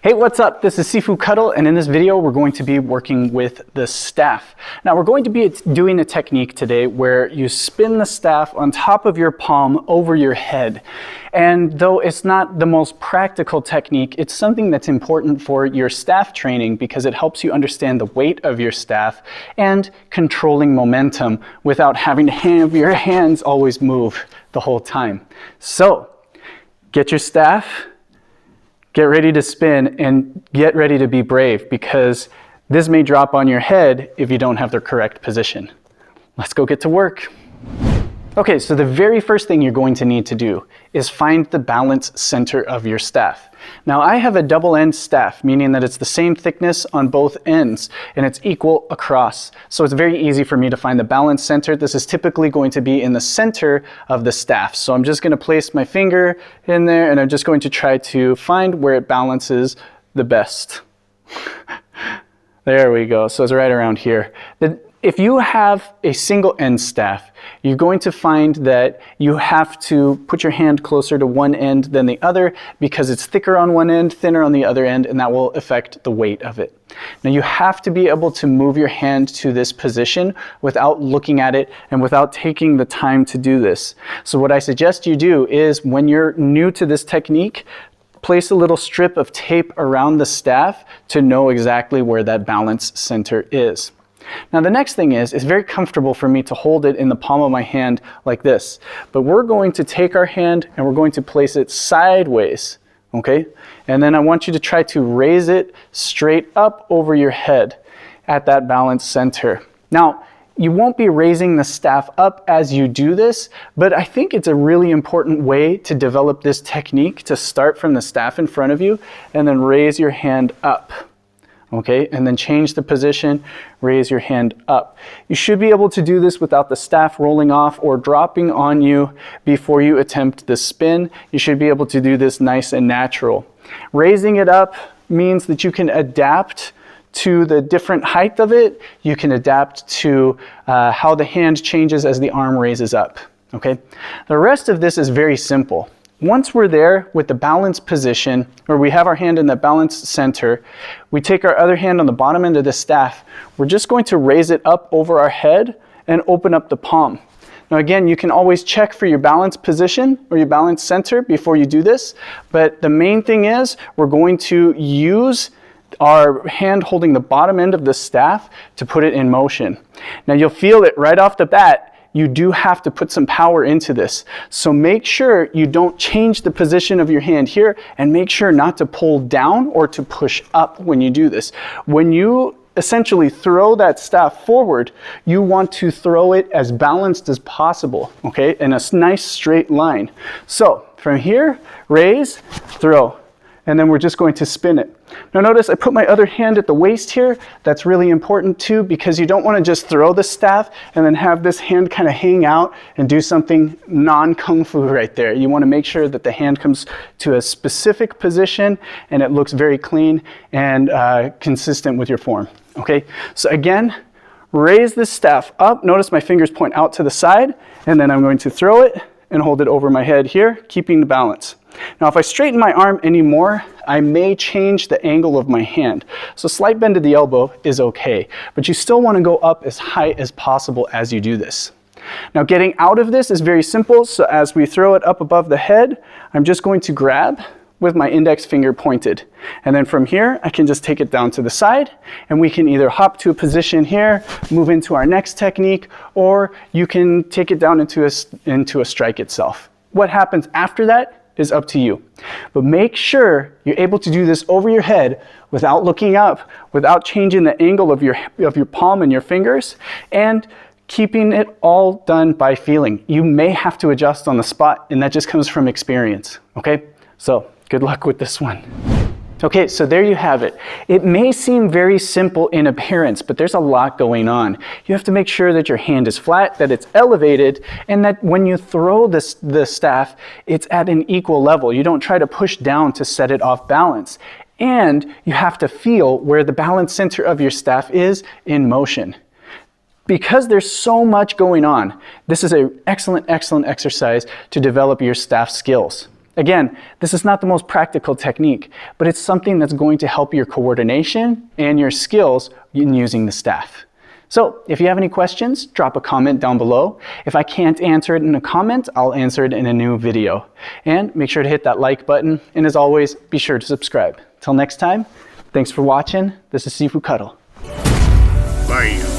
Hey, what's up? This is Sifu Kuttel, and in this video we're going to be working with the staff. Now we're going to be doing a technique today where you spin the staff on top of your palm over your head. And though it's not the most practical technique, it's something that's important for your staff training because it helps you understand the weight of your staff and controlling momentum without having to have your hands always move the whole time. So, get your staff, get ready to spin, and get ready to be brave because this may drop on your head if you don't have the correct position. Let's go get to work. Okay, so the very first thing you're going to need to do is find the balance center of your staff. Now I have a double end staff, meaning that it's the same thickness on both ends and it's equal across. So it's very easy for me to find the balance center. This is typically going to be in the center of the staff. So I'm just going to place my finger in there and I'm just going to try to find where it balances the best. There we go. So it's right around here. If you have a single end staff, you're going to find that you have to put your hand closer to one end than the other because it's thicker on one end, thinner on the other end, and that will affect the weight of it. Now you have to be able to move your hand to this position without looking at it and without taking the time to do this. So what I suggest you do is when you're new to this technique, place a little strip of tape around the staff to know exactly where that balance center is. Now the next thing is, it's very comfortable for me to hold it in the palm of my hand like this, but we're going to take our hand and we're going to place it sideways, okay? And then I want you to try to raise it straight up over your head at that balance center. Now, you won't be raising the staff up as you do this, but I think it's a really important way to develop this technique to start from the staff in front of you and then raise your hand up. Okay, and then change the position, raise your hand up. You should be able to do this without the staff rolling off or dropping on you before you attempt the spin. You should be able to do this nice and natural. Raising it up means that you can adapt to the different height of it. You can adapt to how the hand changes as the arm raises up. Okay, the rest of this is very simple. Once we're there with the balance position, or we have our hand in the balance center, we take our other hand on the bottom end of the staff. We're just going to raise it up over our head and open up the palm. Now again, you can always check for your balance position or your balance center before you do this, but the main thing is we're going to use our hand holding the bottom end of the staff to put it in motion. Now you'll feel it right off the bat. You do have to put some power into this. So make sure you don't change the position of your hand here and make sure not to pull down or to push up when you do this. When you essentially throw that staff forward, you want to throw it as balanced as possible, okay, in a nice straight line. So from here, raise, throw, and then we're just going to spin it. Now notice I put my other hand at the waist here. That's really important too because you don't want to just throw the staff and then have this hand kind of hang out and do something non-kung fu right there. You want to make sure that the hand comes to a specific position and it looks very clean and consistent with your form. Okay, so again, raise the staff up. Notice my fingers point out to the side and then I'm going to throw it and hold it over my head here, keeping the balance. Now if I straighten my arm anymore, I may change the angle of my hand. So slight bend of the elbow is okay, but you still want to go up as high as possible as you do this. Now getting out of this is very simple, so as we throw it up above the head, I'm just going to grab with my index finger pointed. And then from here, I can just take it down to the side, and we can either hop to a position here, move into our next technique, or you can take it down into a strike itself. What happens after that is up to you. But make sure you're able to do this over your head without looking up, without changing the angle of your palm and your fingers, and keeping it all done by feeling. You may have to adjust on the spot, and that just comes from experience, okay? So good luck with this one. Okay, so there you have it. It may seem very simple in appearance, but there's a lot going on. You have to make sure that your hand is flat, that it's elevated, and that when you throw the staff, it's at an equal level. You don't try to push down to set it off balance. And you have to feel where the balance center of your staff is in motion. Because there's so much going on, this is an excellent, excellent exercise to develop your staff skills. Again, this is not the most practical technique, but it's something that's going to help your coordination and your skills in using the staff. So if you have any questions, drop a comment down below. If I can't answer it in a comment, I'll answer it in a new video. And make sure to hit that like button. And as always, be sure to subscribe. Till next time, thanks for watching. This is Sifu Kuttel. Bye.